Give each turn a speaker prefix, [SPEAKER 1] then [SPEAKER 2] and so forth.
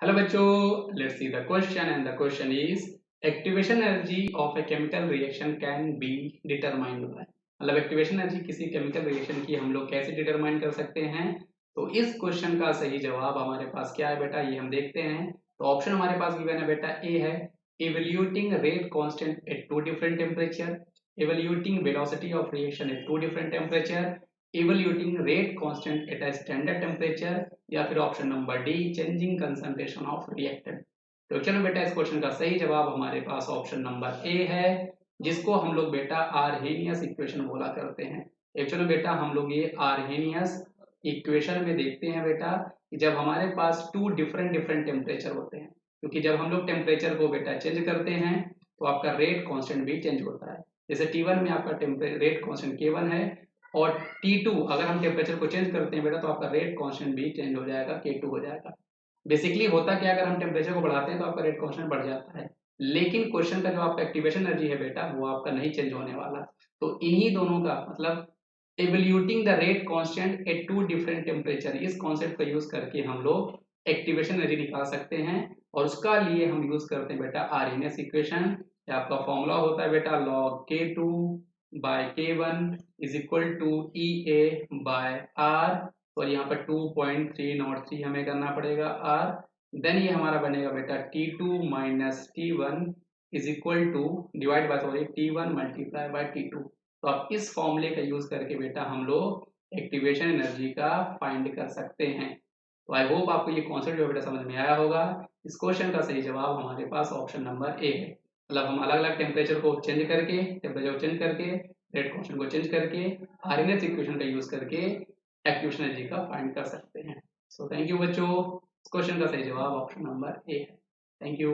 [SPEAKER 1] Hello बच्चों, let's see the question and the question is activation energy of a chemical reaction can be determined by. मतलब activation energy किसी chemical reaction की हम लोग कैसे determine कर सकते हैं। तो इस क्वेश्चन का सही जवाब हमारे पास क्या है बेटा, ये हम देखते हैं। तो ऑप्शन हमारे पास गिवन है बेटा, ए है evaluating rate constant at two different temperature, evaluating velocity of reaction at two different temperature, evaluating rate constant at a standard temperature, या फिर option number D changing concentration of reactant. तो चलो बेटा, इस question का सही जवाब हमारे पास ऑप्शन नंबर ए है, जिसको हम लोग बेटा आर्हेनियस इक्वेशन बोला करते हैं। एक्चुअली बेटा हम लोग ये आर्हेनियस इक्वेशन में देखते हैं बेटा कि जब हमारे पास टू डिफरेंट डिफरेंट टेम्परेचर होते हैं, क्योंकि जब हम लोग टेम्परेचर को बेटा चेंज करते हैं तो आपका रेट कांस्टेंट भी चेंज होता है। जैसे T1 में आपका रेट कांस्टेंट K1 है, और T2 अगर हम टेम्परेचर को चेंज करते हैं बेटा तो आपका रेट कांस्टेंट भी चेंज हो जाएगा, K2 हो जाएगा। बेसिकली होता क्या, अगर हम टेम्परेचर को बढ़ाते हैं तो आपका रेट कांस्टेंट बढ़ जाता है, लेकिन क्वेश्चन का जो आपका एक्टिवेशन एनर्जी है बेटा वो आपका नहीं चेंज होने वाला। तो इन्हीं दोनों का मतलब evaluating the rate constant at two different temperature, इस कॉन्सेप्ट का यूज करके हम लोग एक्टिवेशन एनर्जी निकाल सकते हैं। और उसका लिए हम यूज करते हैं बेटा आरएनएस इक्वेशन। आपका फॉर्मूला होता है बेटा log K2 by K1 is equal to EA by R। और यहाँ पर 2.303 हमें करना पड़ेगा R। देन ये हमारा बनेगा बेटा T2 minus T1 is equal to divide by sorry T1 multiply by T2। तो आप इस फॉर्मूले का यूज करके बेटा हम लोग एक्टिवेशन एनर्जी का फाइंड कर सकते हैं। तो आई होप आपको ये कॉन्सेप्ट जो बेटा समझ में आया होगा। इस क्वेश्चन का सही जवाब हमारे पास ऑप्शन नंबर ए है। मतलब हम अलग अलग टेम्परेचर को चेंज करके रेट कांस्टेंट को चेंज करके आरएनएस इक्वेशन का यूज करके एक्टिवेशन एनर्जी का फाइंड कर सकते हैं। सो थैंक यू बच्चों, इस क्वेश्चन का सही जवाब ऑप्शन नंबर ए है। Thank you.